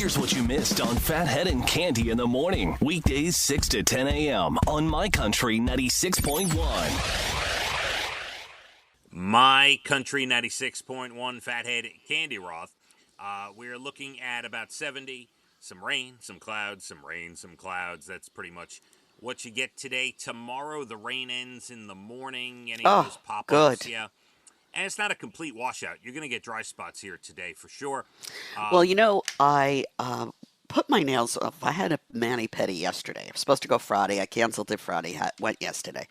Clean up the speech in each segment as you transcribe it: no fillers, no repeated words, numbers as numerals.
Here's what you missed on Phathead and Cande in the morning. Weekdays 6 to 10 a.m. on My Country 96.1. My Country 96.1, Phathead, Cande Roth. We're looking at about 70, some rain, some clouds, some rain, some clouds. That's pretty much what you get today. Tomorrow, the rain ends in the morning. Any of those pop-ups, good. yeah. And it's not a complete washout. You're going to get dry spots here today for sure. Well, I put my nails off. I had a mani-pedi yesterday. I was supposed to go Friday. I canceled it Friday. Went yesterday.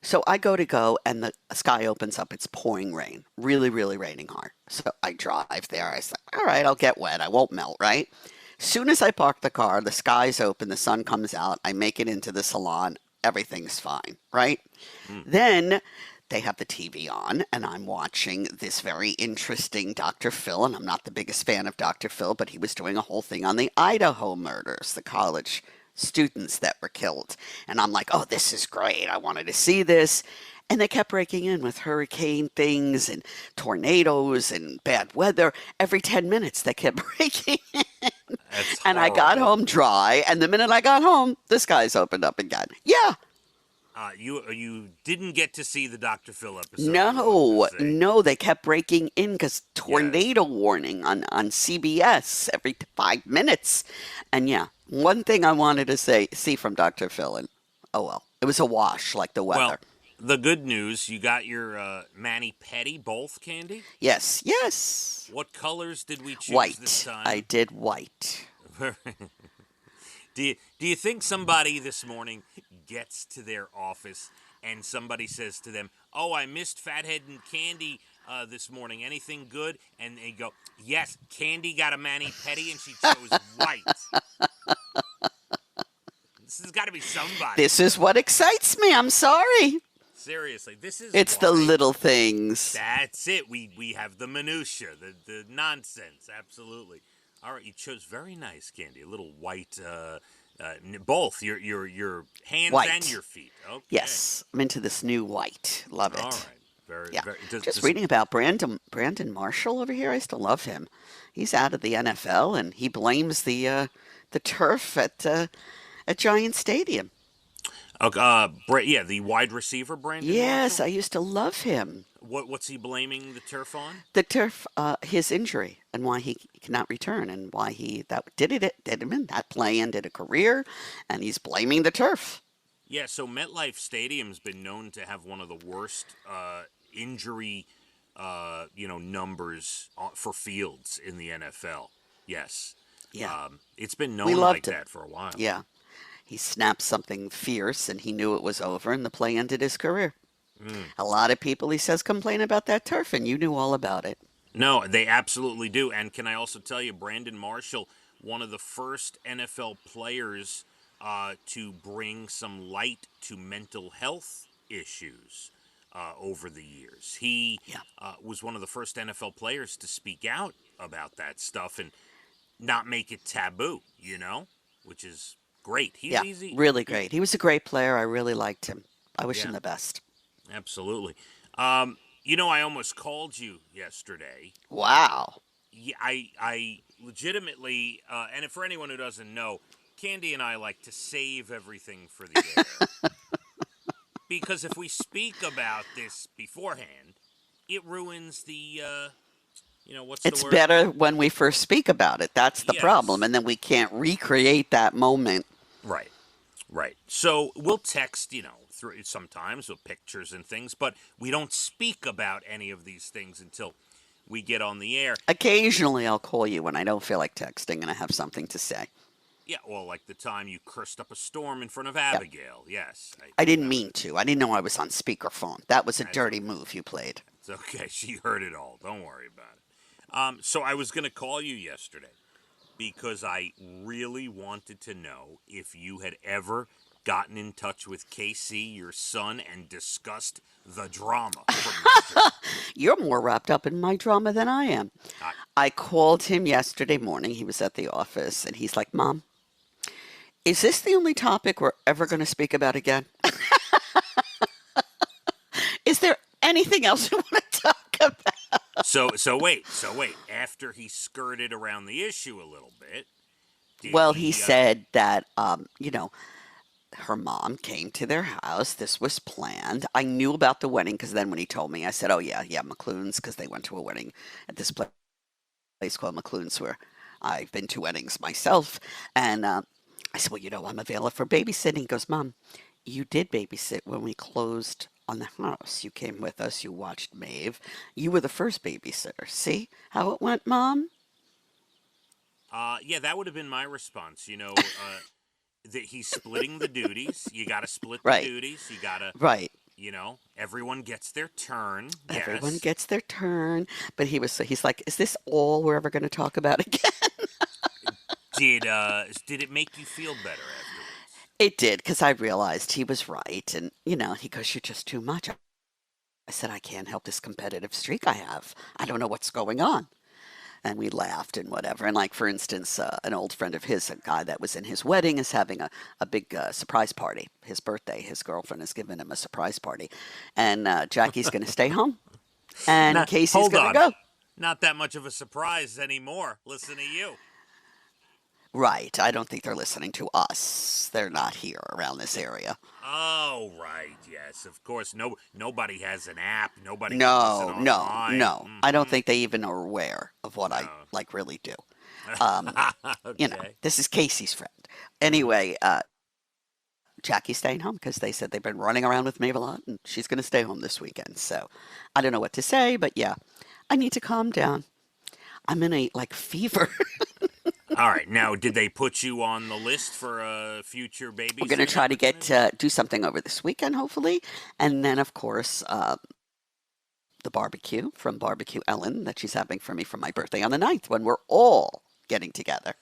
So I go, and the sky opens up. It's pouring rain. Really, really raining hard. So I drive there. I said, all right, I'll get wet. I won't melt, right? Soon as I park the car, the sky's open. The sun comes out. I make it into the salon. Everything's fine, right? Then they have the TV on, and I'm watching this very interesting Dr. Phil, and I'm not the biggest fan of Dr. Phil, but he was doing a whole thing on the Idaho murders, the college students that were killed. And I'm like, oh, this is great. I wanted to see this. And they kept breaking in with hurricane things and tornadoes and bad weather. Every 10 minutes, they kept breaking in. And I got home dry, and the minute I got home, the skies opened up again. Yeah. You didn't get to see the Dr. Phil episode. No, they kept breaking in because tornado warning on CBS every 5 minutes. And yeah, one thing I wanted to see from Dr. Phil, and oh well, it was a wash like the weather. Well, the good news, you got your mani-pedi, both, Cande? Yes. What colors did we choose White. this time? I did white. Do you think somebody this morning gets to their office and somebody says to them, oh, I missed Phathead and Cande this morning. Anything good? And they go, yes, Cande got a mani-pedi and she chose white. This has got to be somebody. This is what excites me. I'm sorry. Seriously, It's the little things. That's it. We have the minutia, the nonsense. Absolutely. All right, you chose very nice, Cande. A little white, both your hands white. And your feet. Okay. Yes, I'm into this new white. Love it. All right. Very. Just reading about Brandon Marshall over here. I still love him. He's out of the NFL, and he blames the turf at Giant Stadium. The wide receiver, Brandon Yes, Marshall? I used to love him. What's he blaming the turf on? The turf, his injury, and why he cannot return, and why did him in that play, ended a career, and he's blaming the turf. Yeah, so MetLife Stadium's been known to have one of the worst injury, numbers for fields in the NFL. Yes. Yeah. It's been known like that for a while. Yeah. He snapped something fierce, and he knew it was over, and the play ended his career. A lot of people, he says, complain about that turf, and you knew all about it. No, they absolutely do. And can I also tell you, Brandon Marshall, one of the first NFL players to bring some light to mental health issues over the years. He was one of the first NFL players to speak out about that stuff and not make it taboo, which is great. He's really great. He was a great player. I really liked him. I wish him the best. Absolutely. I almost called you yesterday. Wow. Yeah, I legitimately, and for anyone who doesn't know, Cande and I like to save everything for the air. Because if we speak about this beforehand, it ruins the, what's the word? It's better when we first speak about it. That's the problem. And then we can't recreate that moment. Right. So we'll text, through sometimes with pictures and things, but we don't speak about any of these things until we get on the air. Occasionally I'll call you when I don't feel like texting and I have something to say. Yeah, well, like the time you cursed up a storm in front of Abigail. Yes. I didn't mean to. I didn't know I was on speakerphone. That was a dirty move you played. It's okay. She heard it all. Don't worry about it. So I was going to call you yesterday because I really wanted to know if you had ever gotten in touch with KC, your son, and discussed the drama from yesterday. You're more wrapped up in my drama than I am. I called him yesterday morning. He was at the office, and he's like, Mom, is this the only topic we're ever going to speak about again? Is there anything else you want to talk about? So wait. After he skirted around the issue a little bit, Well, he said that, her mom came to their house. This was planned. I knew about the wedding because then when he told me, I said, oh, yeah, McClune's, because they went to a wedding at this place called McClune's where I've been to weddings myself. And I said, well, I'm available for babysitting. He goes, Mom, you did babysit when we closed on the house. You came with us. You watched Maeve. You were the first babysitter. See how it went, Mom? Yeah, that would have been my response. That he's splitting the duties. You got to split the Right. duties. You got to, Right. everyone gets their turn. Everyone Yes. gets their turn. But he's like, is this all we're ever going to talk about again? Did it make you feel better afterwards? It did, because I realized he was right. And, he goes, you're just too much. I said, I can't help this competitive streak I have. I don't know what's going on. And we laughed and whatever. And like, for instance, an old friend of his, a guy that was in his wedding, is having a big surprise party. His birthday, his girlfriend has given him a surprise party. And Jackie's going to stay home. And Casey's going to go. Not that much of a surprise anymore. Listen to you. Right. I don't think they're listening to us. They're not here around this area. Oh, right. Yes, of course. Nobody has an app. Nobody can No, listen no, online. no. I don't think they even are aware of what I really do. Okay. This is Casey's friend. Anyway, Jackie's staying home because they said they've been running around with Maeve a lot, and she's going to stay home this weekend. So I don't know what to say, but yeah, I need to calm down. I'm in a fever. All right. Now, did they put you on the list for a future baby? We're going to try to do something over this weekend, hopefully, and then of course the barbecue from Barbecue Ellen that she's having for me for my birthday on the 9th when we're all getting together.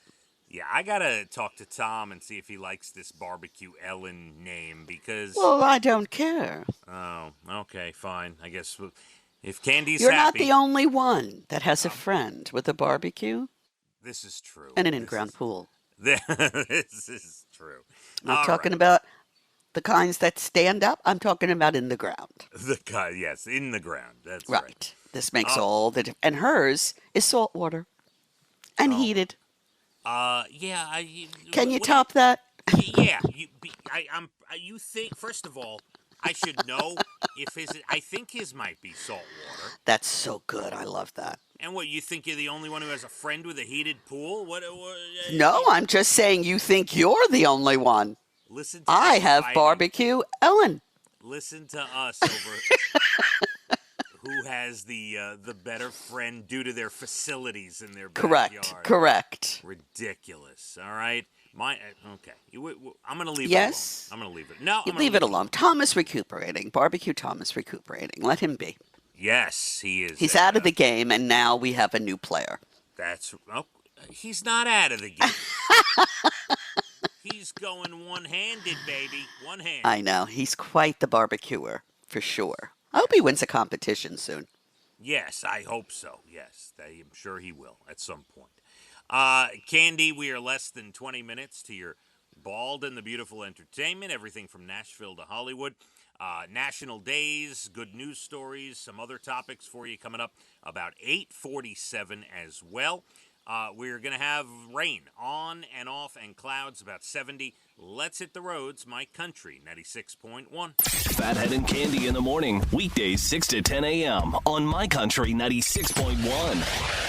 Yeah, I got to talk to Tom and see if he likes this Barbecue Ellen name because... Well, I don't care. Oh, okay, fine. I guess if Candy's You're happy... not the only one that has a friend with a barbecue This is true. and an in-ground pool. This is true. I'm not talking right. about the kinds that stand up. I'm talking about in the ground. The guy, yes, in the ground. That's Right. right. This makes all the and hers is salt water and heated. Yeah. Can you top that? Yeah. You think, first of all, I should know if I think his might be salt water. That's so good. I love that. And what, you think you're the only one who has a friend with a heated pool? What No, I'm just saying you think you're the only one. Listen to I us have fighting. barbecue Ellen. Listen to us over who has the better friend due to their facilities in their backyard. Correct. Ridiculous. All right. Okay. I'm going to leave Yes? it alone. I'm going to leave it. No, You leave it alone. Tom is recuperating. Barbecue Tom is recuperating. Let him be. Yes, he is. He's out of the game, and now we have a new player. He's not out of the game. He's going one-handed, baby. One hand. I know. He's quite the barbecuer, for sure. I hope he wins a competition soon. Yes, I hope so. Yes, I'm sure he will at some point. Candy, we are less than 20 minutes to your Bald and the Beautiful entertainment. Everything from Nashville to Hollywood. National days, good news stories, some other topics for you coming up about 8:47 as well. We're going to have rain on and off and clouds about 70. Let's hit the roads. My Country 96.1. Phathead and Candy in the morning, weekdays 6 to 10 a.m. on My Country 96.1.